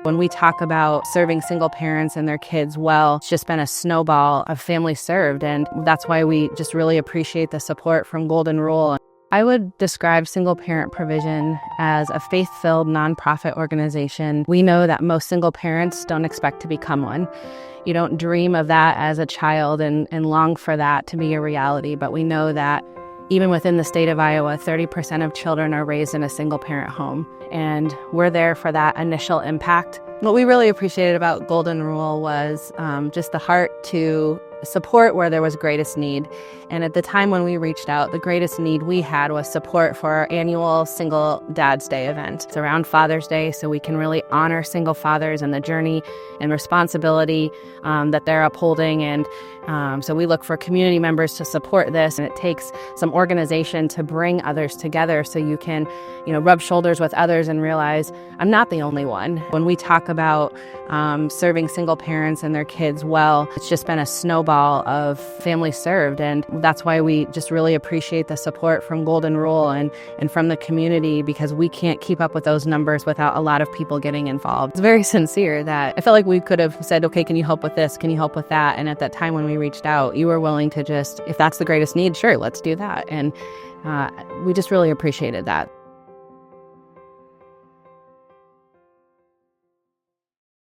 When we talk about serving single parents and their kids well, it's just been a snowball of families served. And that's why we just really appreciate the support from Golden Rule. I would describe Single Parent Provision as a faith-filled nonprofit organization. We know that most single parents don't expect to become one. You don't dream of that as a child and long for that to be a reality. But we know that even within the state of Iowa, 30% of children are raised in a single-parent home. And we're there for that initial impact. What we really appreciated about Golden Rule was just the heart to support where there was greatest need. And at the time when we reached out, the greatest need we had was support for our annual Single Dad's Day event. It's around Father's Day, so we can really honor single fathers and the journey and responsibility that they're upholding. And so we look for community members to support this, and it takes some organization to bring others together so you can, rub shoulders with others and realize I'm not the only one. When we talk about serving single parents and their kids well, it's just been a snowball of families served. And that's why we just really appreciate the support from Golden Rule and from the community, because we can't keep up with those numbers without a lot of people getting involved. It's very sincere that I felt like we could have said, okay, can you help with this? Can you help with that? And at that time when we reached out, you were willing to just, if that's the greatest need, sure, let's do that. And we just really appreciated that.